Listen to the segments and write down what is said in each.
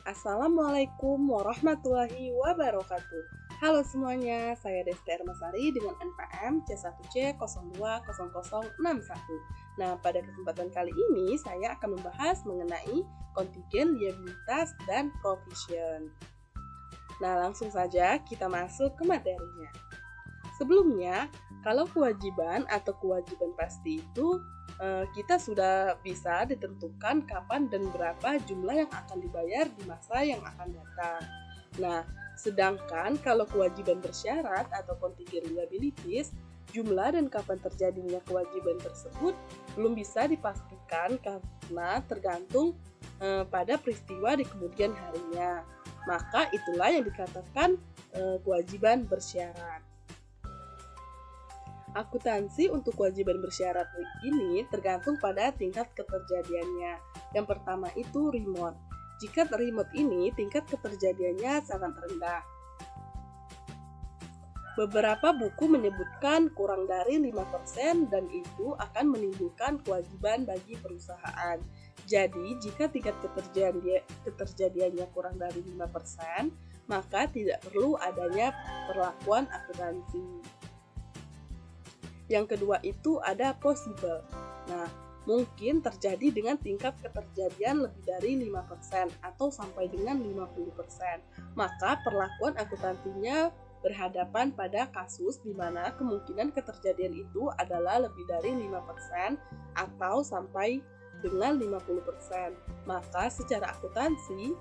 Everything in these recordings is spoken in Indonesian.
Assalamualaikum warahmatullahi wabarakatuh. Halo semuanya, saya Desti Ermasari dengan NPM C1C020061. Nah, pada kesempatan kali ini saya akan membahas mengenai kontingen, liabilitas, dan provision. Nah, langsung saja kita masuk ke materinya. Sebelumnya, kalau kewajiban atau kewajiban pasti itu kita sudah bisa ditentukan kapan dan berapa jumlah yang akan dibayar di masa yang akan datang. Nah, sedangkan kalau kewajiban bersyarat atau contingent liabilities, jumlah dan kapan terjadinya kewajiban tersebut belum bisa dipastikan karena tergantung pada peristiwa di kemudian harinya. Maka itulah yang dikatakan kewajiban bersyarat. Akuntansi untuk kewajiban bersyarat ini tergantung pada tingkat keterjadiannya. Yang pertama itu remote. Jika remote ini tingkat keterjadiannya sangat rendah. Beberapa buku menyebutkan kurang dari 5% dan itu akan menimbulkan kewajiban bagi perusahaan. Jadi, jika tingkat keterjadiannya kurang dari 5%, maka tidak perlu adanya perlakuan akuntansi. Yang kedua itu ada possible. Nah, mungkin terjadi dengan tingkat keterjadian lebih dari 5% atau sampai dengan 50%. Maka perlakuan akuntansinya berhadapan pada kasus di mana kemungkinan keterjadian itu adalah lebih dari 5% atau sampai dengan 50%. Maka secara akuntansi,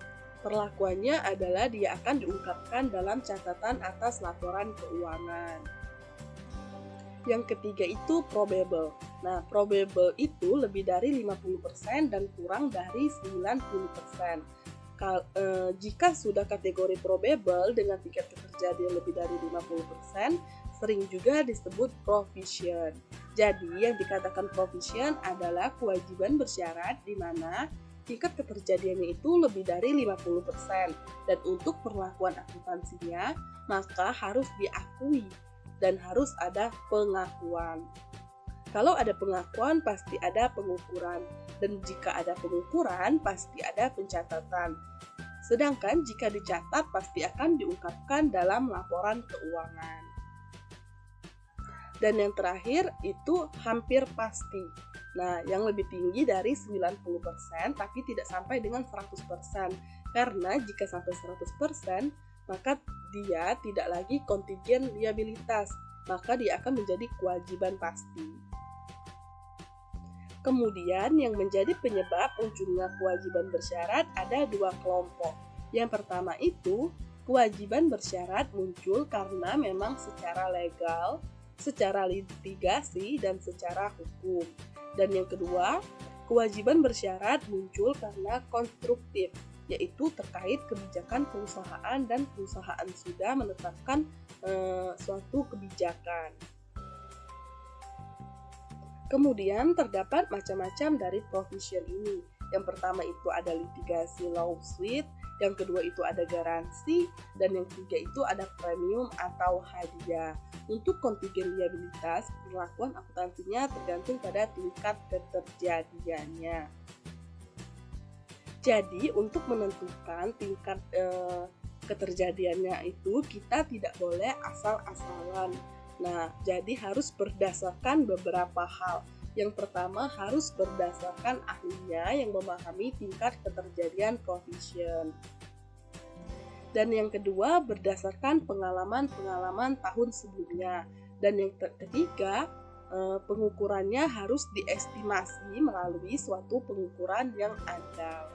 perlakuannya adalah dia akan diungkapkan dalam catatan atas laporan keuangan. Yang ketiga itu probable. Nah, probable itu lebih dari 50% dan kurang dari 90%. Jika sudah kategori probable dengan tingkat keterjadian lebih dari 50%, sering juga disebut provision. Jadi, yang dikatakan provision adalah kewajiban bersyarat di mana tingkat keterjadiannya itu lebih dari 50%. Dan untuk perlakuan akuntansinya, maka harus diakui dan harus ada pengakuan. Kalau ada pengakuan, pasti ada pengukuran. Dan jika ada pengukuran, pasti ada pencatatan. Sedangkan jika dicatat, pasti akan diungkapkan dalam laporan keuangan. Dan yang terakhir, itu hampir pasti. Nah, yang lebih tinggi dari 90%, tapi tidak sampai dengan 100%. Karena jika sampai 100%, maka dia tidak lagi kontingen liabilitas, maka dia akan menjadi kewajiban pasti. Kemudian yang menjadi penyebab munculnya kewajiban bersyarat ada dua kelompok. Yang pertama itu, kewajiban bersyarat muncul karena memang secara legal, secara litigasi, dan secara hukum. Dan yang kedua, kewajiban bersyarat muncul karena konstruktif, yaitu terkait kebijakan perusahaan dan perusahaan sudah menetapkan suatu kebijakan. Kemudian terdapat macam-macam dari provision ini. Yang pertama itu ada litigasi lawsuit, yang kedua itu ada garansi, dan yang ketiga itu ada premium atau hadiah. Untuk kontingen liabilitas, perlakuan akuntansinya tergantung pada tingkat keterjadiannya. Jadi untuk menentukan tingkat keterjadiannya itu kita tidak boleh asal-asalan. Nah, jadi harus berdasarkan beberapa hal. Yang pertama harus berdasarkan ahlinya yang memahami tingkat keterjadian provision. Dan yang kedua berdasarkan pengalaman-pengalaman tahun sebelumnya. Dan yang ketiga, pengukurannya harus diestimasi melalui suatu pengukuran yang andal.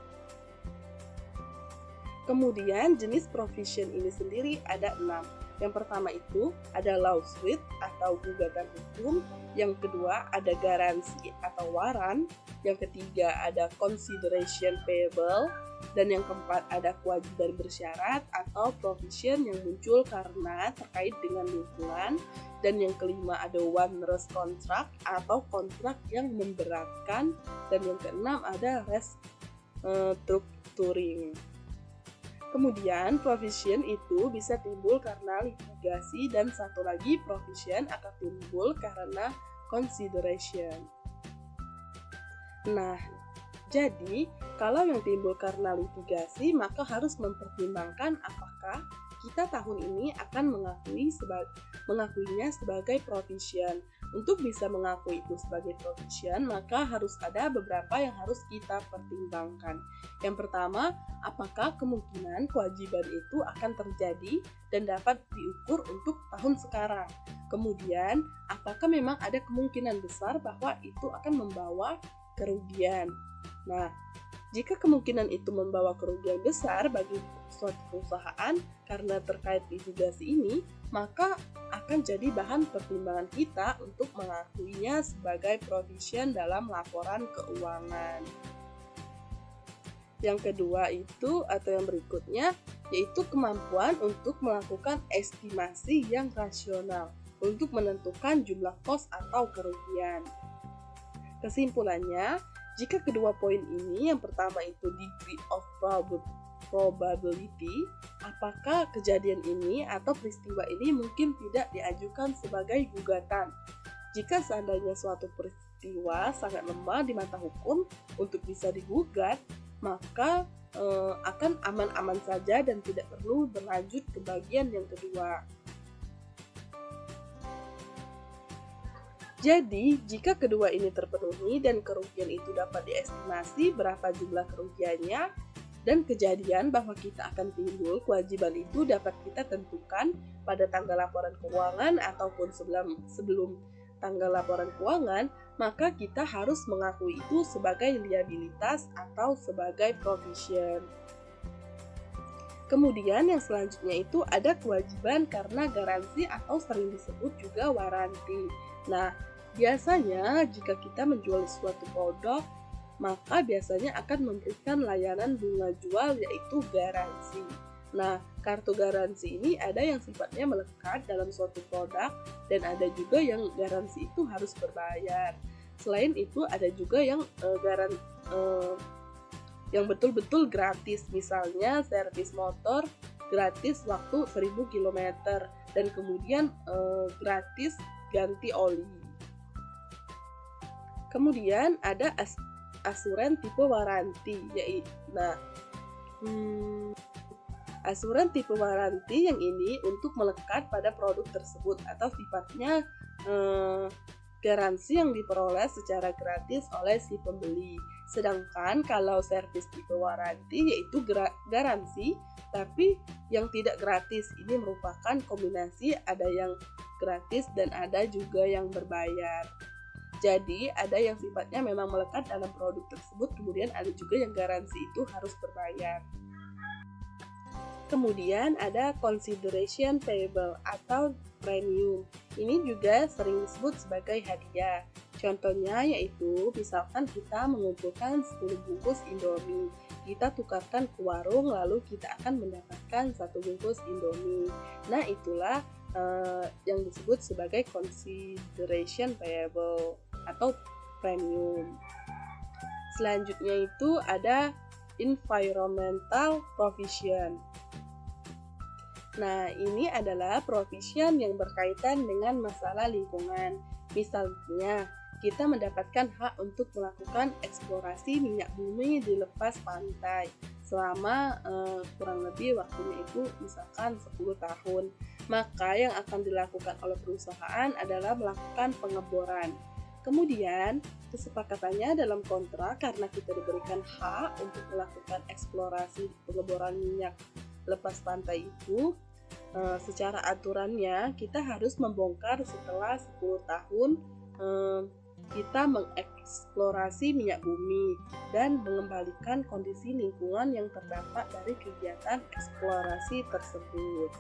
Kemudian jenis provision ini sendiri ada 6. Yang pertama itu ada lawsuit atau gugatan hukum, yang kedua ada garansi atau waran, yang ketiga ada consideration payable, dan yang keempat ada kewajiban bersyarat atau provision yang muncul karena terkait dengan lingkungan, dan yang kelima ada onerous contract atau kontrak yang memberatkan, dan yang keenam ada restructuring. Kemudian provision itu bisa timbul karena litigasi dan satu lagi provision akan timbul karena consideration. Nah, Jadi, kalau yang timbul karena litigasi, maka harus mempertimbangkan apakah kita tahun ini akan mengakuinya sebagai provision. Untuk bisa mengakui itu sebagai provision, maka harus ada beberapa yang harus kita pertimbangkan. Yang pertama, apakah kemungkinan kewajiban itu akan terjadi dan dapat diukur untuk tahun sekarang. Kemudian, apakah memang ada kemungkinan besar bahwa itu akan membawa kerugian. Nah, jika kemungkinan itu membawa kerugian besar bagi suatu perusahaan karena terkait litigasi ini, maka akan jadi bahan pertimbangan kita untuk mengakuinya sebagai provision dalam laporan keuangan. Yang kedua itu atau yang berikutnya yaitu kemampuan untuk melakukan estimasi yang rasional untuk menentukan jumlah kos atau kerugian. Kesimpulannya, jika kedua poin ini, yang pertama itu degree of probability, apakah kejadian ini atau peristiwa ini mungkin tidak diajukan sebagai gugatan. Jika seandainya suatu peristiwa sangat lemah di mata hukum untuk bisa digugat, maka akan aman-aman saja dan tidak perlu berlanjut ke bagian yang kedua. Jadi, jika kedua ini terpenuhi dan kerugian itu dapat diestimasi berapa jumlah kerugiannya dan kejadian bahwa kita akan timbul, kewajiban itu dapat kita tentukan pada tanggal laporan keuangan ataupun sebelum tanggal laporan keuangan, maka kita harus mengakui itu sebagai liabilitas atau sebagai provision. Kemudian yang selanjutnya itu ada kewajiban karena garansi atau sering disebut juga waranti. Nah, biasanya jika kita menjual suatu produk, maka biasanya akan memberikan layanan bunga jual yaitu garansi. Nah, kartu garansi ini ada yang sifatnya melekat dalam suatu produk dan ada juga yang garansi itu harus berbayar. Selain itu ada juga yang yang betul-betul gratis, misalnya servis motor gratis waktu 1000 km dan kemudian gratis ganti oli. Kemudian ada asuran tipe waranti, yaitu asuran tipe waranti yang ini untuk melekat pada produk tersebut atau sifatnya garansi yang diperoleh secara gratis oleh si pembeli. Sedangkan kalau servis tipe waranti yaitu garansi tapi yang tidak gratis, ini merupakan kombinasi, ada yang gratis dan ada juga yang berbayar. Jadi ada yang sifatnya memang melekat dalam produk tersebut, kemudian ada juga yang garansi itu harus berbayar. Kemudian ada consideration payable atau premium. Ini juga sering disebut sebagai hadiah. Contohnya yaitu misalkan kita mengumpulkan 10 bungkus Indomie, kita tukarkan ke warung lalu kita akan mendapatkan 1 bungkus Indomie. Nah, itulah yang disebut sebagai consideration payable atau premium. Selanjutnya itu ada environmental provision. Nah, ini adalah provision yang berkaitan dengan masalah lingkungan. Misalnya, kita mendapatkan hak untuk melakukan eksplorasi minyak bumi di lepas pantai selama kurang lebih waktunya itu misalkan 10 tahun. Maka yang akan dilakukan oleh perusahaan adalah melakukan pengeboran. Kemudian, kesepakatannya dalam kontrak karena kita diberikan hak untuk melakukan eksplorasi pengeboran minyak lepas pantai itu, secara aturannya kita harus membongkar setelah 10 tahun kita mengeksplorasi minyak bumi dan mengembalikan kondisi lingkungan yang terdapat dari kegiatan eksplorasi tersebut.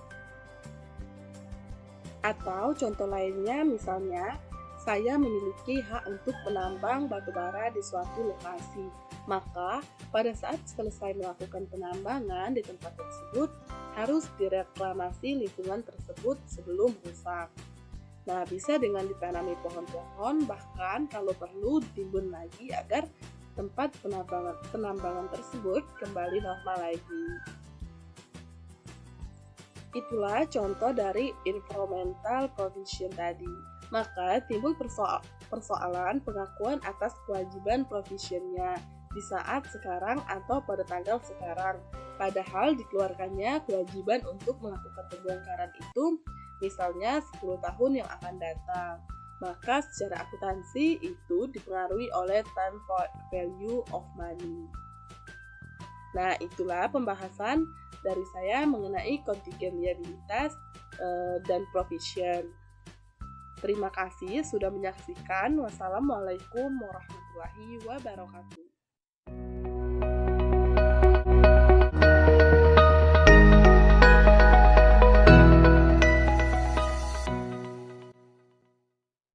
Atau contoh lainnya misalnya, saya memiliki hak untuk menambang batu bara di suatu lokasi. Maka, pada saat selesai melakukan penambangan di tempat tersebut, harus direklamasi lingkungan tersebut sebelum rusak. Nah, bisa dengan ditanami pohon-pohon, bahkan kalau perlu ditimbun lagi agar tempat penambangan tersebut kembali normal lagi. Itulah contoh dari environmental provision tadi. Maka timbul persoalan pengakuan atas kewajiban provisionnya. di saat sekarang atau pada tanggal sekarang. Padahal dikeluarkannya kewajiban untuk melakukan pembongkaran itu misalnya 10 tahun yang akan datang. Maka secara akuntansi itu dipengaruhi oleh time value of money. Nah, itulah pembahasan dari saya mengenai kontingent liabilitas dan provision. Terima kasih sudah menyaksikan. Wassalamualaikum warahmatullahi wabarakatuh.